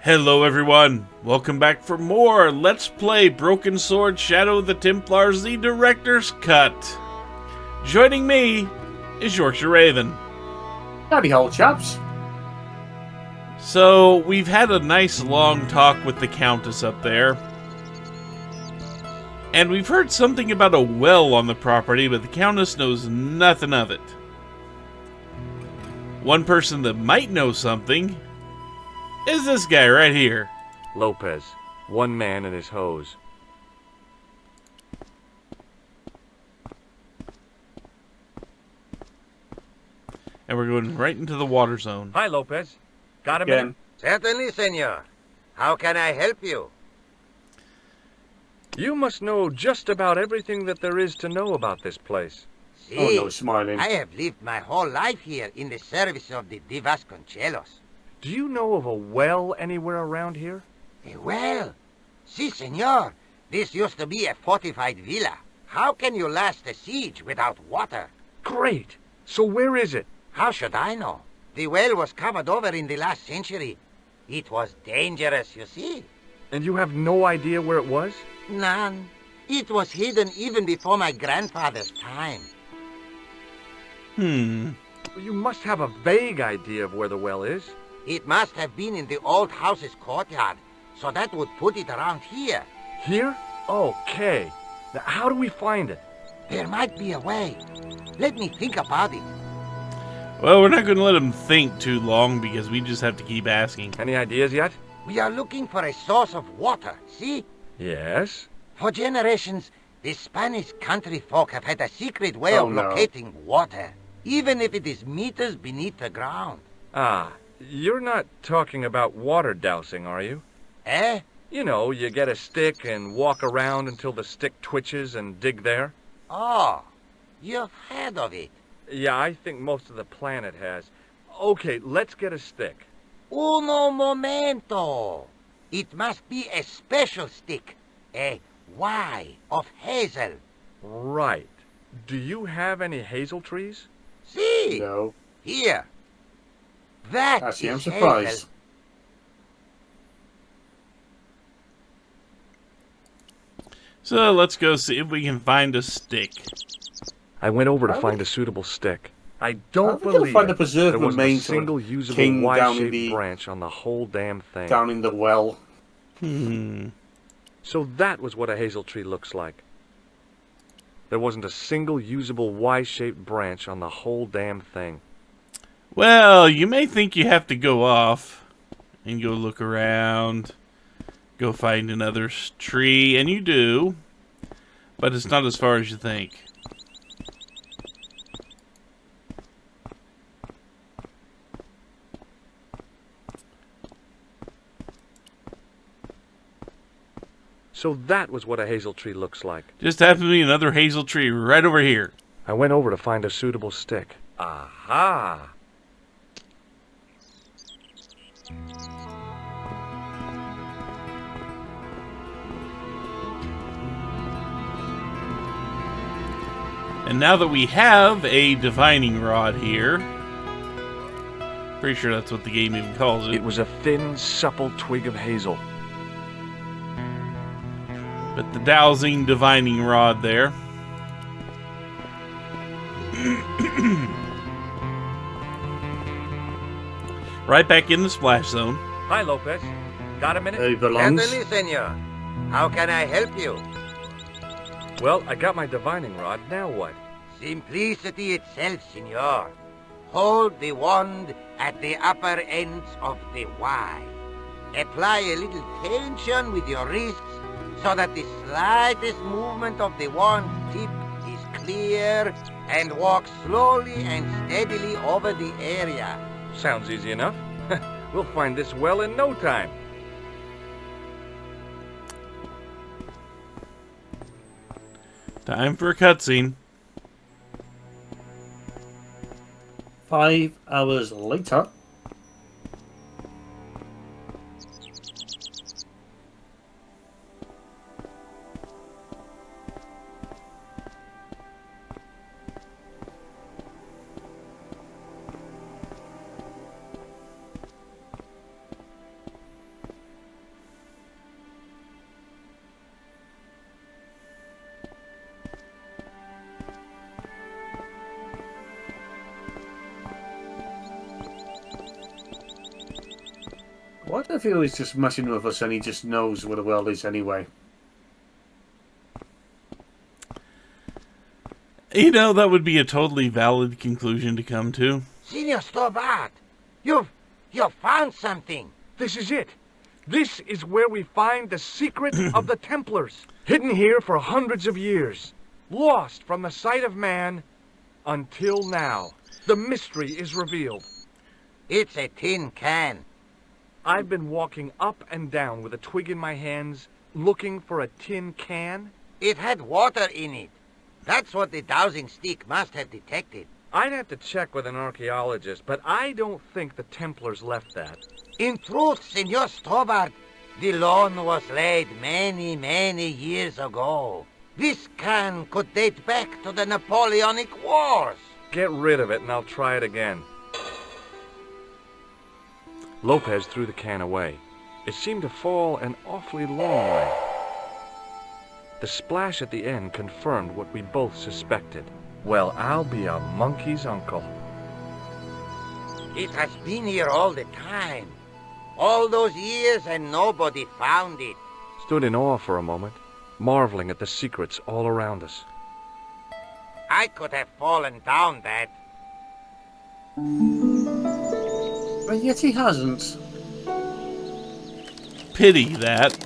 Hello everyone, welcome back for more Let's Play Broken Sword Shadow of the Templars, the Director's Cut. Joining me is Yorkshire Raven. Howdy, old chaps. So, we've had a nice long talk with the Countess up there. And we've heard something about a well on the property, but the Countess knows nothing of it. One person that might know something is this guy right here. Lopez. One man and his hose. And we're going right into the water zone. Hi, Lopez. Got a minute? Certainly, senor. How can I help you? You must know just about everything that there is to know about this place. See, Oh no, smiling. I have lived my whole life here in the service of the Vasconcelos. Do you know of a well anywhere around here? A well? Si, senor. This used to be a fortified villa. How can you last a siege without water? Great! So where is it? How should I know? The well was covered over in the last century. It was dangerous, you see. And you have no idea where it was? None. It was hidden even before my grandfather's time. You must have a vague idea of where the well is. It must have been in the old house's courtyard, so that would put it around here. Here? Okay. Now, how do we find it? There might be a way. Let me think about it. Well, we're not going to let him think too long because we just have to keep asking. Any ideas yet? We are looking for a source of water, see? Yes. For generations, the Spanish country folk have had a secret way of locating water, even if it is meters beneath the ground. Ah, you're not talking about water dowsing, are you? Eh? You know, you get a stick and walk around until the stick twitches and dig there. Oh, you've heard of it. Yeah, I think most of the planet has. Okay, let's get a stick. Uno momento. It must be a special stick. A Y of hazel. Right. Do you have any hazel trees? See? No. Here. That Actually, I'm is surprised. hazel. So let's go see if we can find a stick. I went over to find a suitable stick. I don't gonna believe find the there preserved wasn't a remains of a single usable king down in Y-shaped the- branch on the whole damn thing. Down in the well. So that was what a hazel tree looks like. There wasn't a single usable Y-shaped branch on the whole damn thing. Well, you may think you have to go off and go look around, go find another tree, and you do, but it's not as far as you think. So that was what a hazel tree looks like. Just happened to be another hazel tree right over here. I went over to find a suitable stick. Aha! And now that we have a divining rod here, pretty sure that's what the game even calls it. It was a thin, supple twig of hazel. But the dowsing divining rod there. Right back in the splash zone. Hi, Lopez. Got a minute? There he belongs. Certainly, senor. How can I help you? Well, I got my divining rod. Now what? Simplicity itself, senor. Hold the wand at the upper ends of the Y. Apply a little tension with your wrists so that the slightest movement of the wand tip is clear, and walk slowly and steadily over the area. Sounds easy enough. We'll find this well in no time. Time for a cutscene. 5 hours later. Why do I feel he's just messing with us and he just knows where the world is anyway? You know, that would be a totally valid conclusion to come to. Senor Stobart, you've found something. This is it. This is where we find the secret of the Templars. Hidden here for hundreds of years. Lost from the sight of man until now. The mystery is revealed. It's a tin can. I've been walking up and down with a twig in my hands, looking for a tin can. It had water in it. That's what the dowsing stick must have detected. I'd have to check with an archaeologist, but I don't think the Templars left that. In truth, Senor Stobart, the loan was laid many, many years ago. This can could date back to the Napoleonic Wars. Get rid of it and I'll try it again. Lopez threw the can away. It seemed to fall an awfully long way. The splash at the end confirmed what we both suspected. Well, I'll be a monkey's uncle. It has been here all the time. All those years and nobody found it. Stood in awe for a moment, marveling at the secrets all around us. I could have fallen down that. But yet he hasn't. Pity that.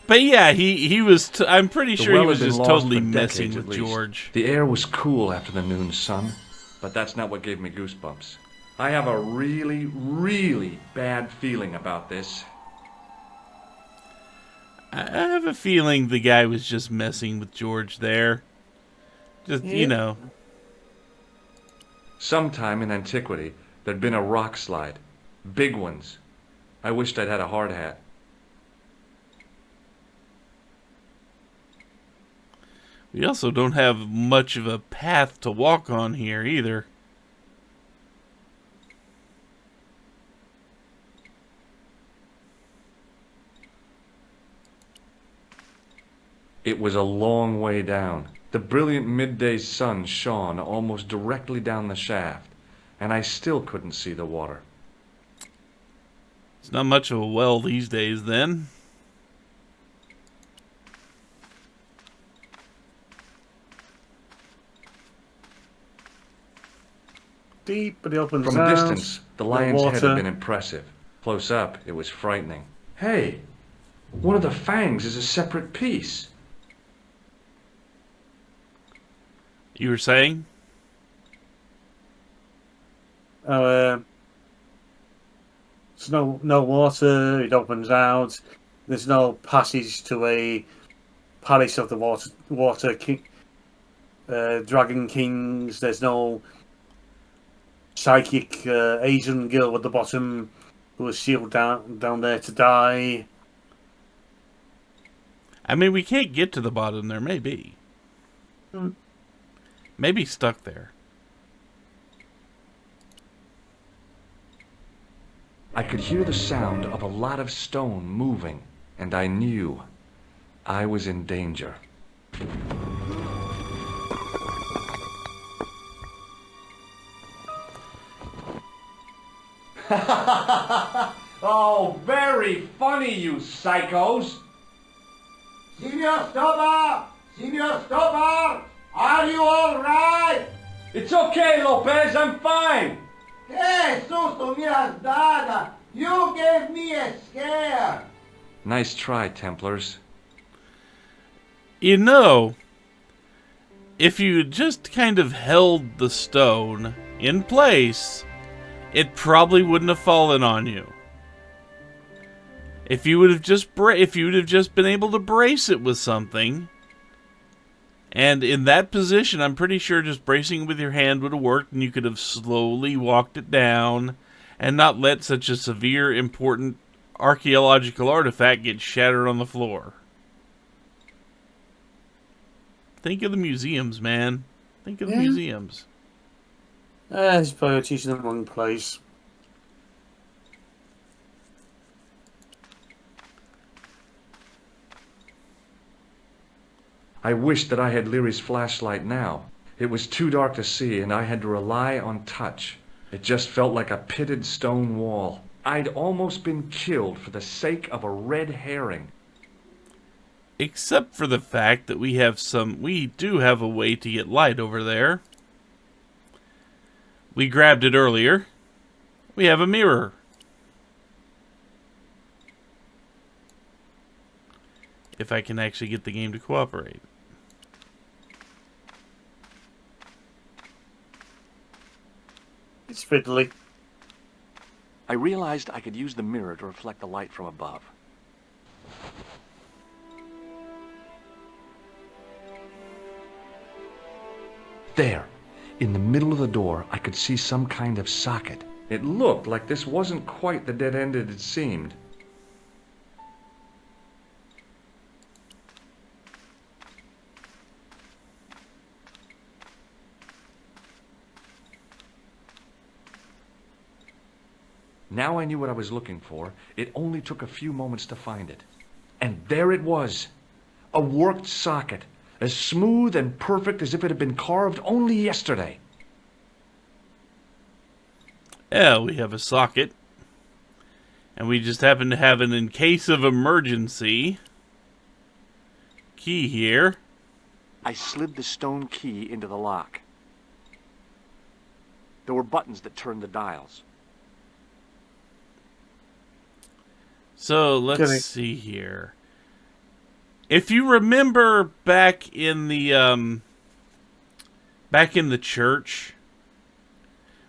But yeah, he was. I'm pretty sure he was just totally messing with George. The air was cool after the noon sun, but that's not what gave me goosebumps. I have a really, really bad feeling about this. I have a feeling the guy was just messing with George there. Just, you know. Sometime in antiquity, there'd been a rock slide. Big ones. I wished I'd had a hard hat. We also don't have much of a path to walk on here either. It was a long way down. The brilliant midday sun shone almost directly down the shaft, and I still couldn't see the water. It's not much of a well these days then. Deep, but it opens From a out. distance, the lion's head water. had been impressive. Close up, it was frightening. Hey, one of the fangs is a separate piece. You were saying? There's no water. It opens out. There's no passage to a palace of the water king, dragon kings. There's no psychic Asian girl at the bottom who was sealed down there to die. I mean, we can't get to the bottom there, maybe. Maybe stuck there. I could hear the sound of a lot of stone moving, and I knew I was in danger. Oh, very funny, you psychos! Senor Stobart! Senor Stobart! Are you all right? It's okay, Lopez, I'm fine! Que susto me has dado! You gave me a scare! Nice try, Templars. You know, if you just kind of held the stone in place, it probably wouldn't have fallen on you. If you would have just been able to brace it with something, and in that position, I'm pretty sure just bracing it with your hand would have worked, and you could have slowly walked it down and not let such a severe, important archaeological artifact get shattered on the floor. Think of the museums, man. Think of the museums. His priorities in the wrong place. I wish that I had Leary's flashlight now. It was too dark to see, and I had to rely on touch. It just felt like a pitted stone wall. I'd almost been killed for the sake of a red herring. Except for the fact that we do have a way to get light over there. We grabbed it earlier. We have a mirror. If I can actually get the game to cooperate. It's fiddly. I realized I could use the mirror to reflect the light from above. There, in the middle of the door, I could see some kind of socket. It looked like this wasn't quite the dead end it had seemed. Now I knew what I was looking for. It only took a few moments to find it. And there it was. A worked socket. As smooth and perfect as if it had been carved only yesterday. Yeah, we have a socket. And we just happen to have an in case of emergency key here. I slid the stone key into the lock. There were buttons that turned the dials. So let's see here. If you remember back in the church,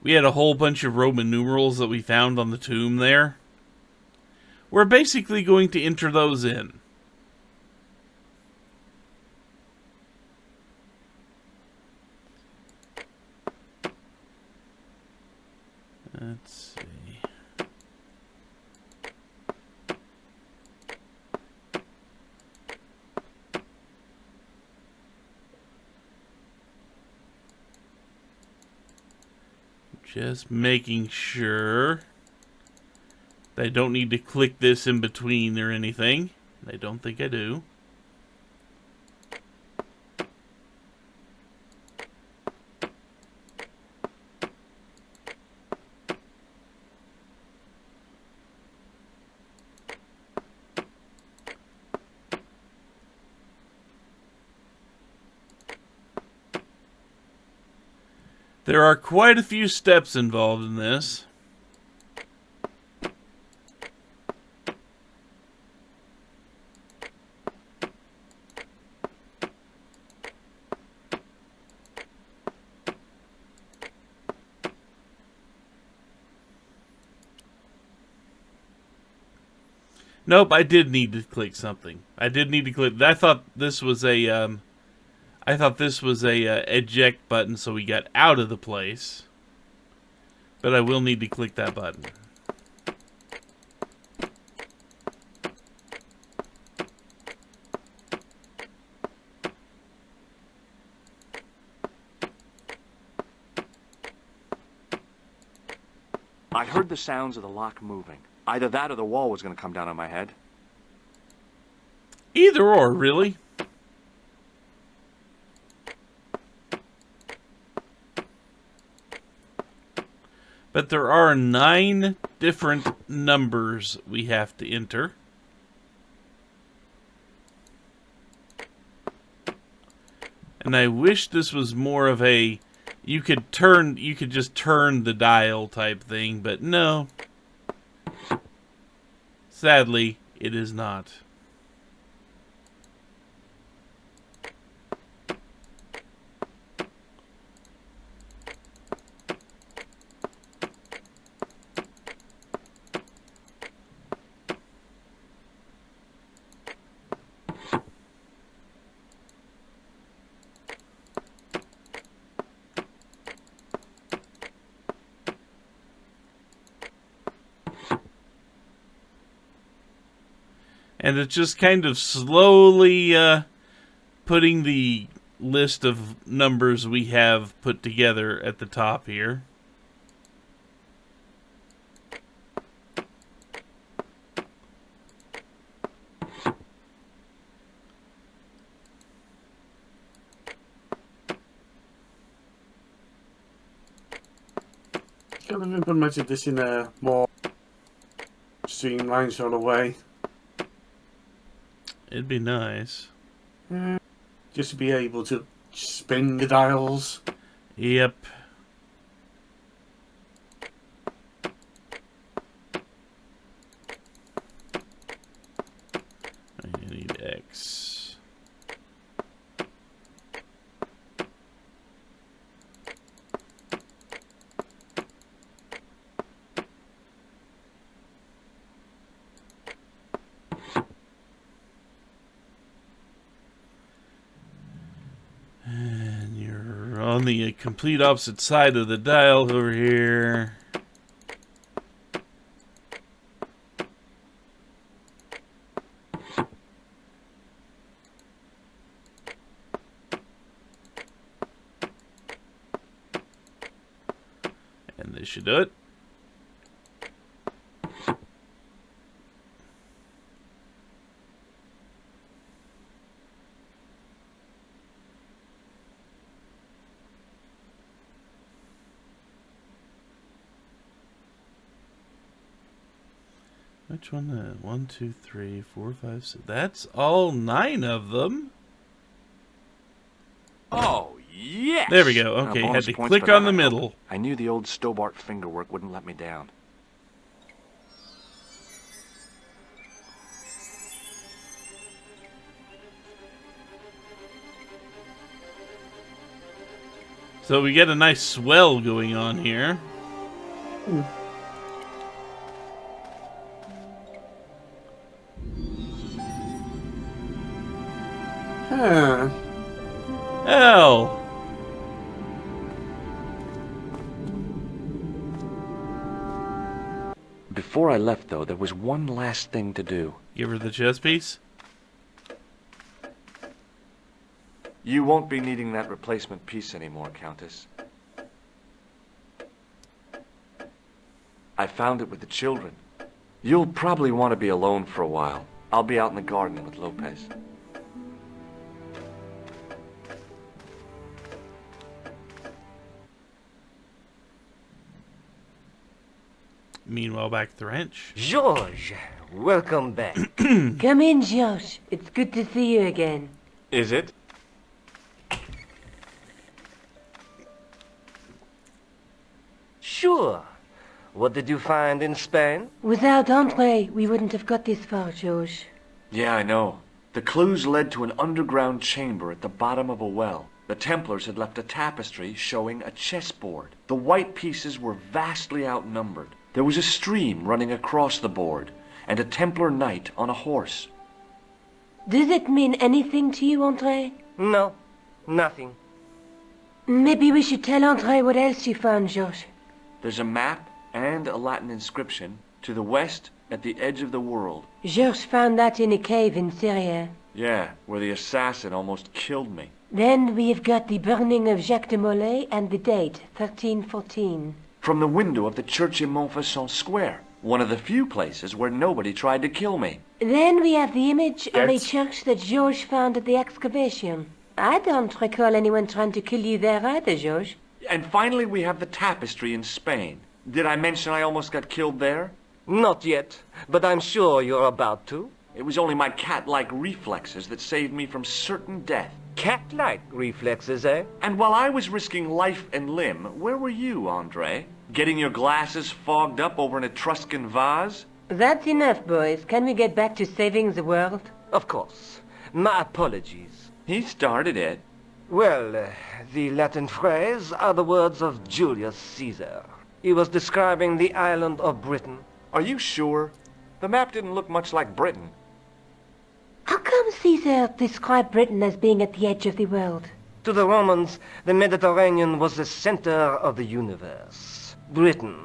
we had a whole bunch of Roman numerals that we found on the tomb there. We're basically going to enter those in. Let's see. Just making sure that I don't need to click this in between or anything. I don't think I do. There are quite a few steps involved in this. Nope, I did need to click something. I did need to click. I thought this was a eject button, so we got out of the place. But I will need to click that button. I heard the sounds of the lock moving. Either that or the wall was going to come down on my head. Either or, really. But there are 9 different numbers we have to enter. And I wish this was more of a you could just turn the dial type thing, but no. Sadly, it is not. And it's just kind of slowly putting the list of numbers we have put together at the top here. Could have implemented this in a more streamlined sort of way. It'd be nice. Just to be able to spin the dials. Yep. I need X. And you're on the complete opposite side of the dial over here. And this should do it. Which one? 1, 2, 3, 4, 5, 6. That's all 9 of them. Oh, yes! There we go. Okay, had to click on the middle. I knew the old Stobart fingerwork wouldn't let me down. So we get a nice swell going on here. Huh. Hell! Before I left, though, there was one last thing to do. Give her the chess piece. You won't be needing that replacement piece anymore, Countess. I found it with the children. You'll probably want to be alone for a while. I'll be out in the garden with Lopez. Meanwhile, back at the ranch. George, welcome back. Come in, Josh. It's good to see you again. Is it? Sure. What did you find in Spain? Without Andre, we wouldn't have got this far, Josh. Yeah, I know. The clues led to an underground chamber at the bottom of a well. The Templars had left a tapestry showing a chessboard. The white pieces were vastly outnumbered. There was a stream running across the board, and a Templar knight on a horse. Does it mean anything to you, Andre? No, nothing. Maybe we should tell Andre what else you found, Josh. There's a map and a Latin inscription to the west at the edge of the world. George found that in a cave in Syria. Yeah, where the assassin almost killed me. Then we have got the burning of Jacques de Molay and the date, 1314. From the window of the church in Montfaucon Square, one of the few places where nobody tried to kill me. Then we have the image of a Yes. church that George found at the excavation. I don't recall anyone trying to kill you there either, George. And finally we have the tapestry in Spain. Did I mention I almost got killed there? Not yet, but I'm sure you're about to. It was only my cat-like reflexes that saved me from certain death. Cat-like reflexes, eh? And while I was risking life and limb, where were you, Andre? Getting your glasses fogged up over an Etruscan vase? That's enough, boys. Can we get back to saving the world? Of course. My apologies. He started it. Well, the Latin phrase are the words of Julius Caesar. He was describing the island of Britain. Are you sure? The map didn't look much like Britain. How come Caesar described Britain as being at the edge of the world? To the Romans, the Mediterranean was the center of the universe. Britain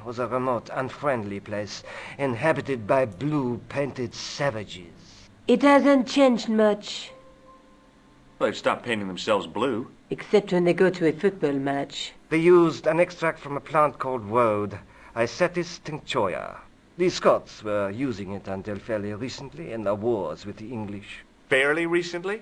was a remote, unfriendly place, inhabited by blue-painted savages. It hasn't changed much, They've stopped painting themselves blue. except when they go to a football match. They used an extract from a plant called woad, Icetis tinctoria. The Scots were using it until fairly recently in their wars with the English. Fairly recently?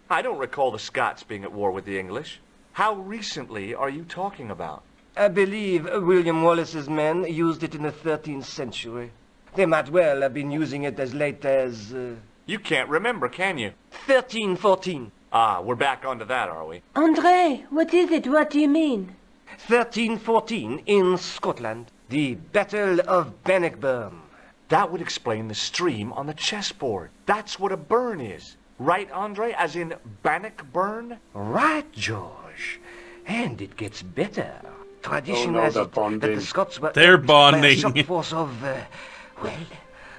I don't recall the Scots being at war with the English. How recently are you talking about? I believe William Wallace's men used it in the 13th century. They might well have been using it as late as... You can't remember, can you? 1314. Ah, we're back onto that, are we? Andre, what is it? What do you mean? 1314 in Scotland. The Battle of Bannockburn. That would explain the stream on the chessboard. That's what a burn is. Right, Andre? As in Bannockburn? Right, George. And it gets better. Tradition no, has they're it that bonding. the Scots were They're urged by a bonding. shock force of, well,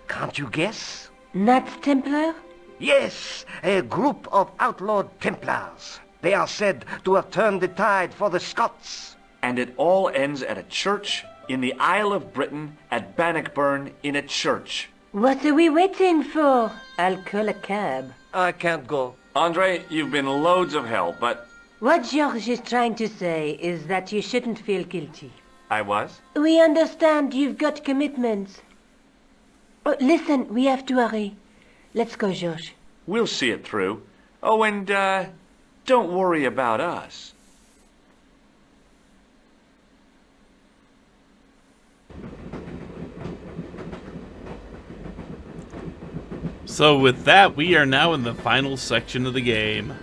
can't you guess? Knights Templar? Yes, a group of outlawed Templars. They are said to have turned the tide for the Scots. And it all ends at a church in the Isle of Britain at Bannockburn in a church. What are we waiting for? I'll call a cab. I can't go. Andre, you've been loads of help, but What George is trying to say is that you shouldn't feel guilty. I was. We understand you've got commitments. Oh, listen, we have to hurry. Let's go, George. We'll see it through. Oh, and, don't worry about us. So with that, we are now in the final section of the game.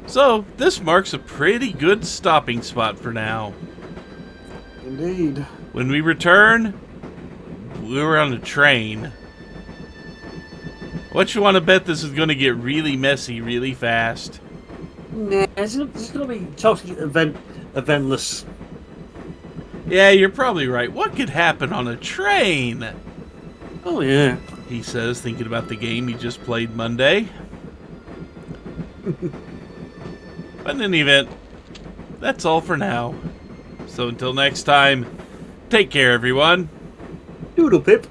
So, this marks a pretty good stopping spot for now. Indeed. When we return, we were on a train. What you want to bet this is going to get really messy really fast? Nah, it's going to be totally eventless. Yeah, you're probably right. What could happen on a train? Oh, yeah. He says, thinking about the game he just played Monday. But in any event, that's all for now. So until next time, take care, everyone. Doodle pip.